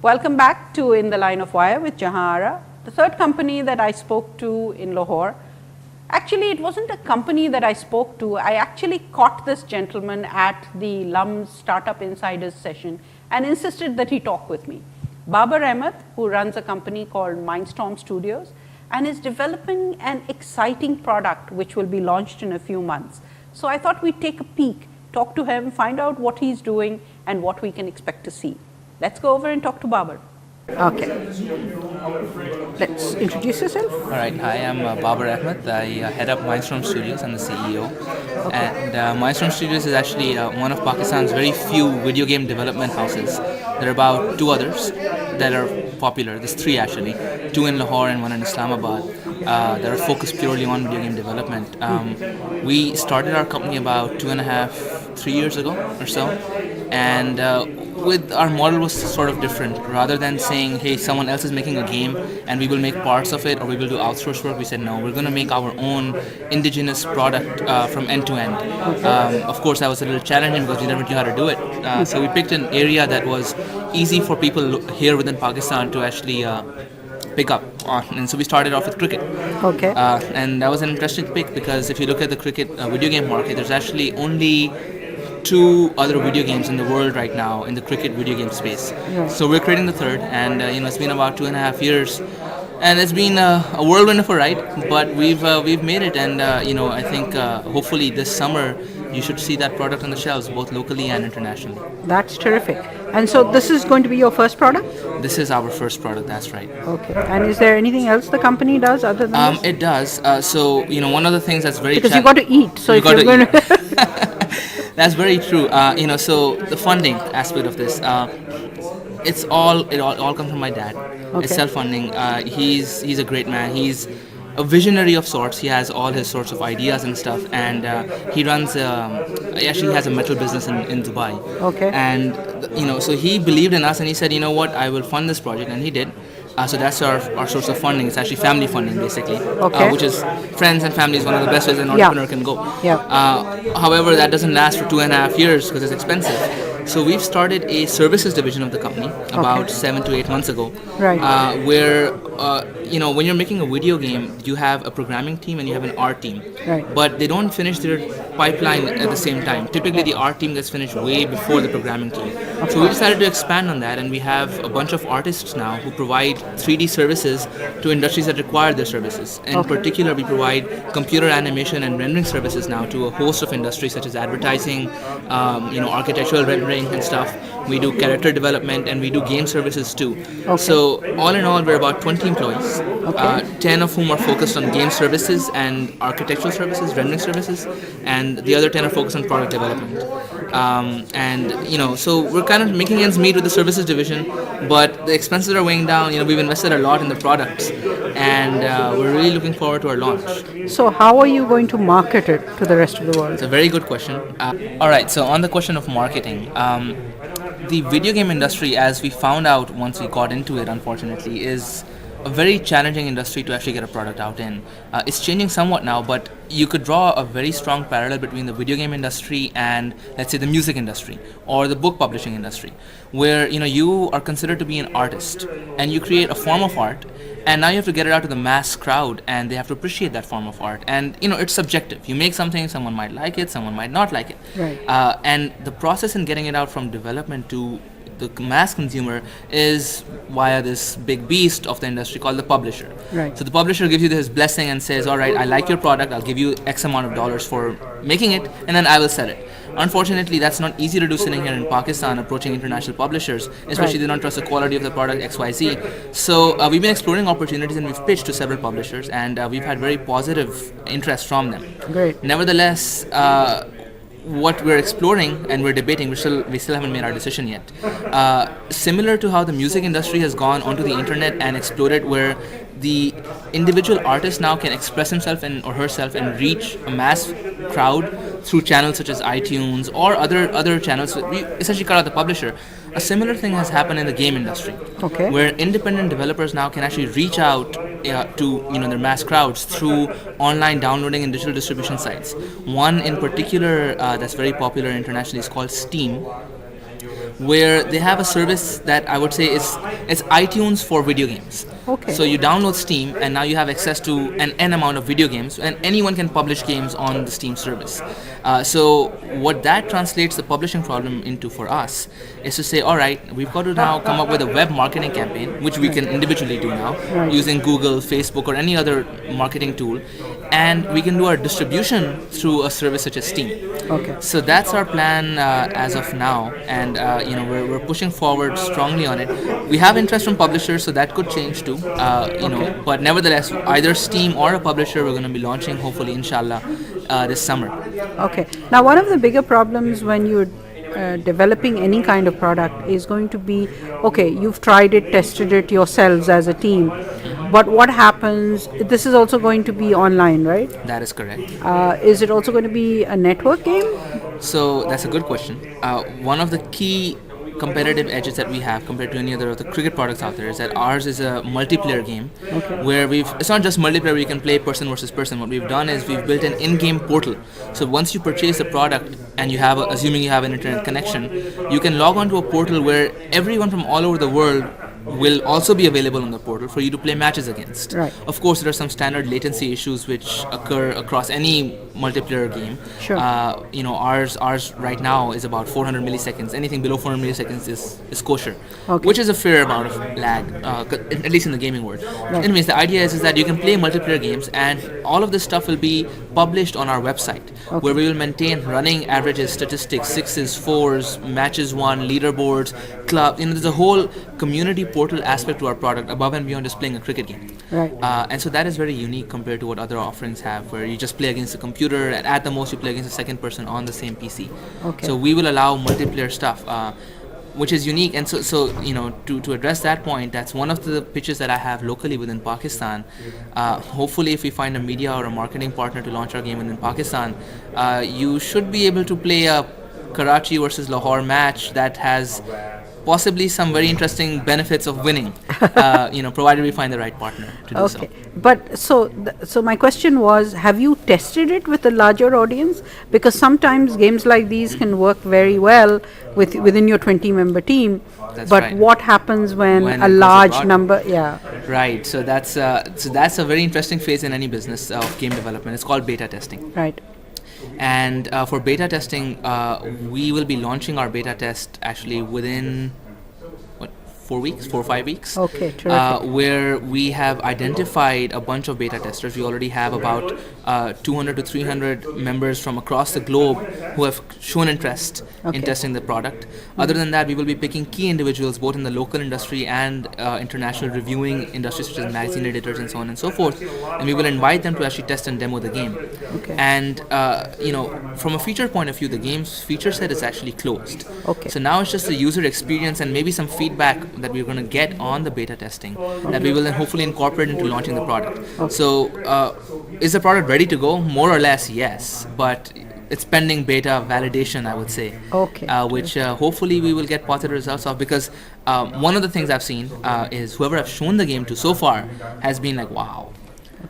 Welcome back to In the Line of Wire with Jahara. The third company that I spoke to in Lahore, actually it wasn't a company that I spoke to, I actually caught this gentleman at the LUMS Startup Insiders session and insisted that he talk with me. Babar Ahmed, who runs a company called Mindstorm Studios and is developing an exciting product which will be launched in a few months. So I thought we'd take a peek, talk to him, find out what he's doing and what we can expect to see. Let's go over and talk to Babar. Okay. Let's introduce yourself. All right. Hi, I'm Babar Ahmed. I head up Mindstorm Studios. I'm the CEO. Okay. And Mindstorm Studios is actually one of Pakistan's very few video game development houses. There are about two others that are popular. There's three actually, two in Lahore and one in Islamabad that are focused purely on video game development. We started our company about 3 years ago or so. And with our model was sort of different. Rather than saying, hey, someone else is making a game and we will make parts of it or we will do outsource work, we said no, we're going to make our own indigenous product from end to end. Of course, that was a little challenging because we never knew how to do it. So we picked an area that was easy for people here within Pakistan to actually pick up on. And so we started off with cricket. Okay. And that was an interesting pick because if you look at the cricket video game market, there's actually only two other video games in the world right now in the cricket video game space. Yeah. So we're creating the third, and it's been about 2.5 years, and it's been a whirlwind of a ride, but we've made it, and I think hopefully this summer you should see that product on the shelves both locally and internationally. That's terrific. And so this is going to be your first product? This is our first product, that's right. Okay. And is there anything else the company does other than this? It does. So one of the things that's very because you got to eat. So you got to eat. That's very true. So the funding aspect of this, it all comes from my dad. Okay. It's self-funding. He's a great man. He's a visionary of sorts. He has all his sorts of ideas and stuff, and he runs. Actually, he has a metal business in Dubai. Okay. And so he believed in us, and he said, you know what, I will fund this project, and he did. So that's our source of funding. It's actually family funding, basically, okay. Which is friends and family is one of the best ways an entrepreneur can go. Yeah. However, that doesn't last for 2.5 years because it's expensive. So we've started a services division of the company about 7 to 8 months ago. Right. Where when you're making a video game, you have a programming team and you have an art team. Right. But they don't finish their pipeline at the same time. Typically, the art team gets finished way before the programming team. So we decided to expand on that, and we have a bunch of artists now who provide 3D services to industries that require their services. In particular, we provide computer animation and rendering services now to a host of industries such as advertising, architectural rendering and stuff. We do character development and we do game services too. Okay. So all in all, we're about 20 employees, 10 of whom are focused on game services and architectural services, rendering services, and the other 10 are focused on product development. So we're kind of making ends meet with the services division, but the expenses are weighing down. We've invested a lot in the products, and we're really looking forward to our launch. So how are you going to market it to the rest of the world? It's a very good question. All right, so on the question of marketing, the video game industry, as we found out once we got into it, unfortunately, is a very challenging industry to actually get a product out in. It's changing somewhat now, but you could draw a very strong parallel between the video game industry and, let's say, the music industry or the book publishing industry, where you are considered to be an artist and you create a form of art, and now you have to get it out to the mass crowd and they have to appreciate that form of art. And it's subjective. You make something, someone might like it, someone might not like it. Right. And the process in getting it out from development to the mass consumer is via this big beast of the industry called the publisher. Right. So the publisher gives you his blessing and says, all right, I like your product, I'll give you X amount of dollars for making it, and then I will sell it. Unfortunately, that's not easy to do sitting here in Pakistan approaching international publishers, especially they don't trust the quality of the product XYZ. So we've been exploring opportunities and we've pitched to several publishers, and we've had very positive interest from them. Great. Nevertheless, what we're exploring and we're debating, we still haven't made our decision yet. Similar to how the music industry has gone onto the internet and exploded, where the individual artist now can express himself or herself and reach a mass crowd through channels such as iTunes or other channels. We essentially cut out the publisher. A similar thing has happened in the game industry, where independent developers now can actually reach out to their mass crowds through online downloading and digital distribution sites. One in particular that's very popular internationally is called Steam. where they have a service that I would say is it's iTunes for video games. Okay. So you download Steam, and now you have access to an N amount of video games, and anyone can publish games on the Steam service. So what that translates the publishing problem into for us is to say, all right, we've got to now come up with a web marketing campaign, which we can individually do now using Google, Facebook, or any other marketing tool, and we can do our distribution through a service such as Steam. Okay. So that's our plan as of now, and we're pushing forward strongly on it. We have interest from publishers, so that could change too. But nevertheless, either Steam or a publisher, we're going to be launching, hopefully, inshallah, this summer. Okay. Now, one of the bigger problems when you're developing any kind of product is going to be, okay, you've tried it, tested it yourselves as a team, but what happens, this is also going to be online, right? That is correct. Is it also going to be a network game? So that's a good question. One of the key competitive edges that we have compared to any other of the cricket products out there is that ours is a multiplayer game where it's not just multiplayer where you can play person versus person. What we've done is we've built an in-game portal. So once you purchase the product and you have, assuming you have an internet connection, you can log on to a portal where everyone from all over the world will also be available on the portal for you to play matches against. Right. Of course, there are some standard latency issues which occur across any multiplayer game. Sure. Ours right now is about 400 milliseconds. Anything below 400 milliseconds is kosher, Okay. which is a fair amount of lag, at least in the gaming world. Right. Anyways, the idea is that you can play multiplayer games, and all of this stuff will be published on our website, where we will maintain running averages, statistics, 6s, 4s, matches won, leaderboards, club. There's a whole community portal aspect to our product above and beyond just playing a cricket game. Right. And so that is very unique compared to what other offerings have, where you just play against the computer, and at the most you play against a second person on the same PC. Okay. So we will allow multiplayer stuff, which is unique. And so to address that point, that's one of the pitches that I have locally within Pakistan. Hopefully, if we find a media or a marketing partner to launch our game within Pakistan, you should be able to play a Karachi versus Lahore match that has possibly some very interesting benefits of winning, provided we find the right partner to do so. Okay, but so my question was, have you tested it with a larger audience? Because sometimes games like these can work very well within your 20-member team. That's but right. what happens when When a it goes large abroad? number? Yeah. Right. So that's a very interesting phase in any business of game development. It's called beta testing. Right. And for beta testing, we will be launching our beta test actually within 4 or 5 weeks. Okay, terrific. Where we have identified a bunch of beta testers. We already have about 200 to 300 members from across the globe who have shown interest in testing the product. Other than that, we will be picking key individuals both in the local industry and international reviewing industries such as magazine editors and so on and so forth. And we will invite them to actually test and demo the game. Okay. And from a feature point of view, the game's feature set is actually closed. Okay. So now it's just the user experience and maybe some feedback that we're going to get on the beta testing that we will then hopefully incorporate into launching the product. So is the product ready to go? More or less, yes, but it's pending beta validation, I would say. Okay. Which hopefully we will get positive results of, because one of the things I've seen is whoever I've shown the game to so far has been like, wow.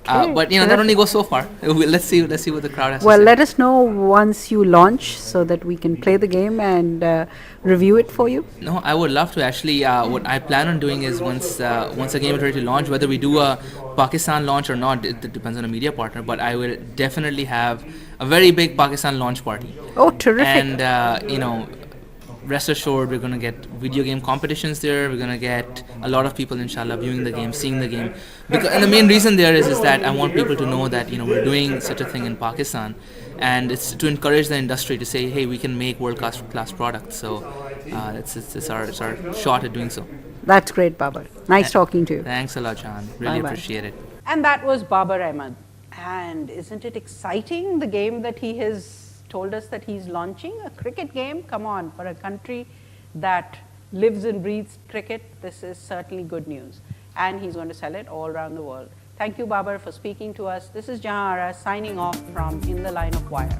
But that only goes so far. Let's see what the crowd has to say. Well, let us know once you launch so that we can play the game and review it for you. No, I would love to actually. What I plan on doing is once the game is ready to launch, whether we do a Pakistan launch or not, it depends on a media partner. But I will definitely have a very big Pakistan launch party. Oh, terrific. And rest assured, we're going to get video game competitions there. We're going to get a lot of people, inshallah, viewing the game, seeing the game. And the main reason there is that I want people to know that we're doing such a thing in Pakistan, and it's to encourage the industry to say, hey, we can make world-class products. So it's our shot at doing so. That's great, Babar. Nice talking to you. Thanks a lot, John. Really Bye-bye. appreciate it. And that was Babar Ahmed. And isn't it exciting, the game that he has told us that he's launching? A cricket game? Come on, for a country that lives and breathes cricket, this is certainly good news. And he's going to sell it all around the world. Thank you, Babar, for speaking to us. This is Jahara signing off from In the Line of Wire.